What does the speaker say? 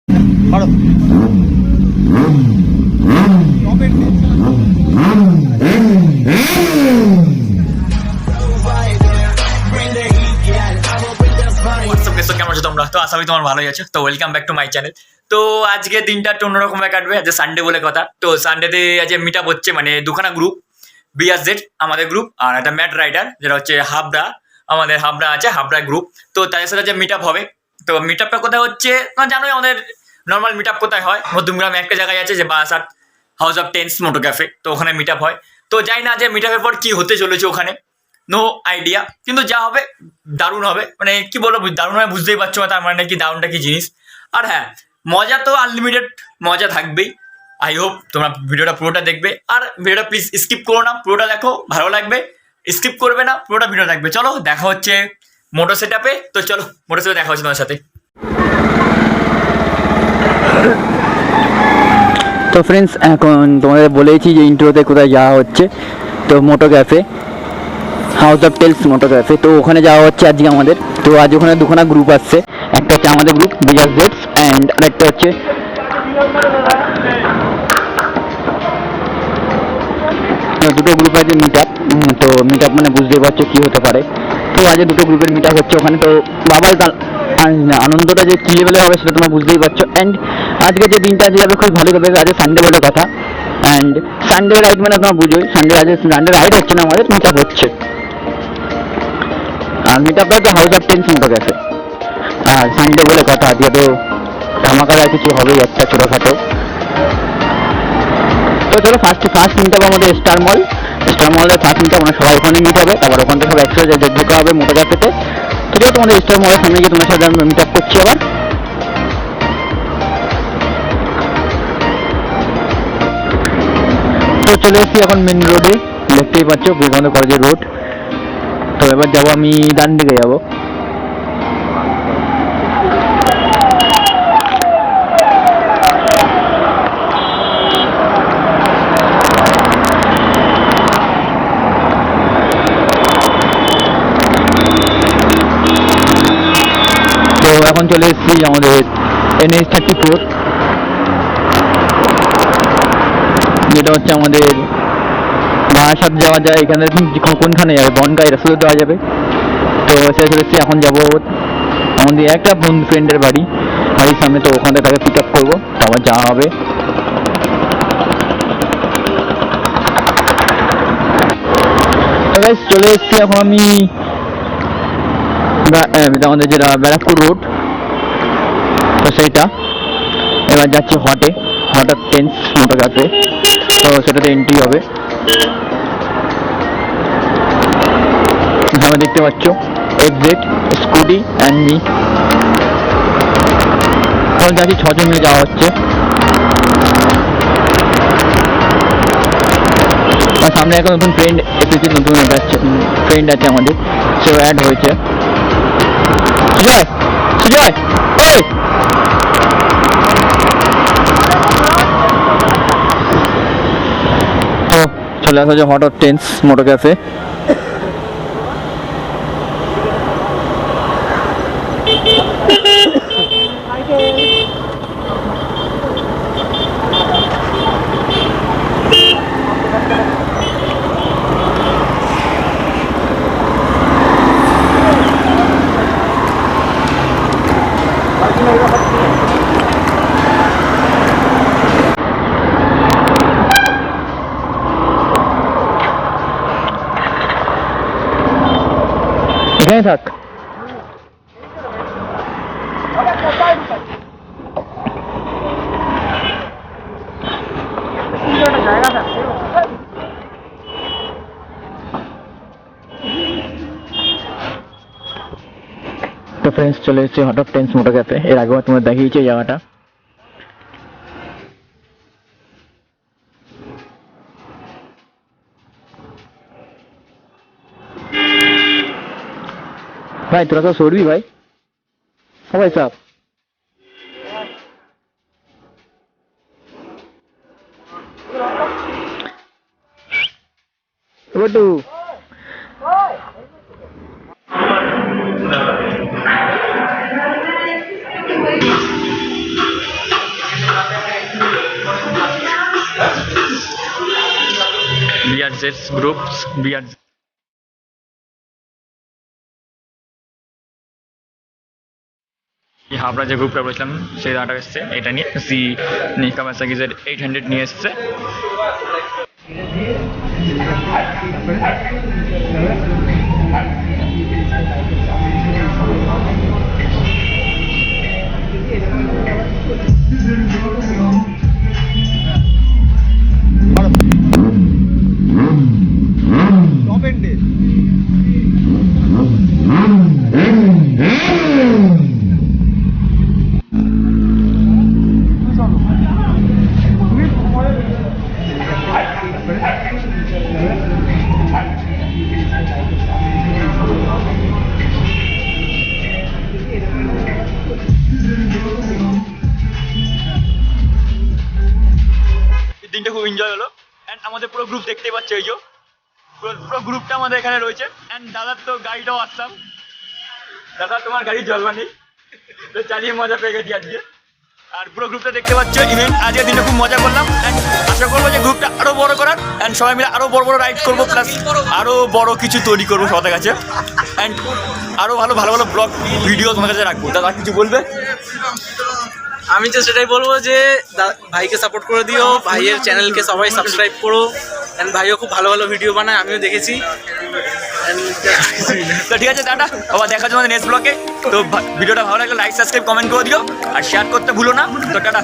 ভারত কেমন আছো তোমরা? তো আশা করি তোমার ভালোই আছো। তো welcome back to my channel. তো আজকে দিনটা একটু অন্যরকম ভাবে কাটবে, আজ সানডে বলে কথা। তো সানডেতে আজ মিট আপ হচ্ছে, মানে দুখানা গ্রুপ, বিআরজেড আমাদের গ্রুপ আর একটা ম্যাট রাইডার যেটা হচ্ছে হাবড়া, আমাদের হাবড়া আছে, হাবড়া গ্রুপ। তো তাদের সাথে যে মিট আপ হবে, তো মিট আপটা কোথায় হচ্ছে জানোই, আমাদের নর্মাল মিট আপ কোথায় হয়, মধ্যমগ্রামে একটা জায়গায় আছে যে বাসার house of tens moto cafe. তো ওখানে মিট আপ হয়। তো জানি না যে মিট আপের পর কি হতে চলেছে ওখানে, নো আইডিয়া, কিন্তু যা হবে দারুণ হবে। মানে কি বলবো, দারুণ হবে বুঝতেই পারছো, তার মানে কি দারুণটা কি জিনিস। আর হ্যাঁ, মজা তো আনলিমিটেড মজা থাকবেই। আই হোপ তোমরা ভিডিওটা পুরোটা দেখবে, আর ভিডিওটা প্লিজ স্কিপ করো না, পুরোটা দেখো, ভালো লাগবে। স্কিপ করবে না, পুরোটা ভিডিও দেখবে। চলো দেখা হচ্ছে মোটর সেট আপে। তো চলো মোটর সেটে দেখা হচ্ছে তোমার সাথে। তো ফ্রেন্ডস, এখন তোমাদের বলেইছি যে ইন্ট্রোতে কোথায় যাওয়া হচ্ছে। তো Moto Cafe, House of Tales Moto cafe. তো ওখানে যাওয়া হচ্ছে আজকে আমাদের। তো আজ ওখানে দুখানা গ্রুপ আসছে, একটা হচ্ছে আমাদের গ্রুপ বিজাস জেটস অ্যান্ড আরেকটা হচ্ছে দুটো গ্রুপ আছে মিট আপ। তো মিট আপ মানে বুঝতেই পারছো কী হতে পারে। তো আজ দুটো গ্রুপের মিট আপ হচ্ছে ওখানে। তো বাবার আনন্দটা যে কী লেভেলে হবে সেটা তোমরা বুঝতেই পারছো। অ্যান্ড আজকে যে দিনটা আজকে যাবে খুব ভালো যাবে। আজকে সানডে বলে কথা। অ্যান্ড সানডে রাইড মানে তোমরা বুঝোই, সানডে রাইড হচ্ছে না, আমাদের মিট আপ হচ্ছে। আর মিট আপটা হচ্ছে house of tens moto cafe. আর সানডে বলে কথা, আজকে তো ধামাকাদার কিছু হবেই একটা ছোটোখাটো। তো চলো ফার্স্ট মিট আপ আমাদের স্টার মলের ফার্স্ট মিট আপ, আমরা সবাই ওখানে মিট হবে। তারপর ওখান থেকে সব একসাথে ঢোকা হবে মোটো ক্যাফেতে। তো চলো তোমাদের স্টার মলের সামনে গিয়ে তোমার সাথে আমি মিট আপ করছি আবার। তো চলে এসেছি এখন মেন রোডে, দেখতেই পাচ্ছ বিবেকানন্দ কলেজের রোড। তো এবার যাবো আমি ডান দিকে যাবো। তো এখন চলে এসেছি আমাদের NH34, যেটা হচ্ছে আমাদের বারাসাত যাওয়া যায়। এখানে কোনখানে যাবে, বনগাঁ রাস্তাতে দেওয়া যাবে। তো সেটা চলে এসেছি, এখন যাবো আমাদের একটা ফ্রেন্ডের বাড়ির সামনে। তো ওখানে তাকে পিক আপ করবো, তারপর যাওয়া হবে। তো গাইস চলে এসেছি এখন আমি আমাদের যেটা ব্যারাকপুর রোড, তো সেইটা এবার যাচ্ছি হঠাৎ টেন্স মোটো ক্যাফে। তো সেটাতে এন্ট্রি হবে। সামনে দেখতে পাচ্ছ এক্সিট, স্কুটি অ্যান্ড মি। এখন যাচ্ছি 6 জন মিলে যাওয়া হচ্ছে। আর সামনে একটা নতুন ফ্রেন্ড এসেছে, নতুন ফ্রেন্ড আছে আমাদের, সেও অ্যাড হয়েছে। সুজয় এই তো চলে আসা হচ্ছে হঠাৎ টেন্স মোটো ক্যাফে। এখানে থাক। তো ফ্রেন্ডস চলে এসেছি হঠাৎ টেন্স মোটো ক্যাফে। এর আগেও তোমার দেখিয়েছি এই জায়গাটা। भाई थोड़ा सा छोड़ भी भाई। हाँ भाई साहब, बटू জেটস গ্রুপ বিআর হাবড়া যে গ্রুপটা বলেছিলাম সেই দাঁড়াটা এসছে এটা নিয়ে সি নিকামাসাকিজের 800 নিয়ে এসছে। দিনটা খুব এনজয় হলো অ্যান্ড আমাদের পুরো গ্রুপ দেখতেই পাচ্ছ এই যে পুরো গ্রুপটা আমাদের এখানে রয়েছে অ্যান্ড দাদার তো গাড়িটাও আসতাম। দাদা তোমার গাড়ি জলবানি তো চালিয়ে মজা পেয়ে গেছি আজকে। আর পুরো গ্রুপটা দেখতে পাচ্ছ ইভেন্ট আজকের দিনে খুব মজা করলাম অ্যান্ড আশা করবো যে গ্রুপটা আরও বড় করার অ্যান্ড সবাই মিলে আরও বড় বড় রাইড করবো প্লাস আরও বড় কিছু তৈরি করবো সবার কাছে অ্যান্ড আরও ভালো ভালো ভালো ব্লগ ভিডিও তোমার কাছে রাখবো। দাদা কিছু বলবে? আমি তো সেটাই বলবো যে ভাইকে সাপোর্ট করে দিও, ভাইয়ের চ্যানেলকে সবাই সাবস্ক্রাইব করো অ্যান্ড ভাইও খুব ভালো ভালো ভিডিও বানায়, আমিও দেখেছি। তো ঠিক আছে টাটা, আবার দেখা যাবে নেক্সট ব্লগে। তো ভিডিওটা ভালো লাগলে লাইক সাবস্ক্রাইব কমেন্ট করে দিও আর শেয়ার করতে ভুলো না। তো টাটা।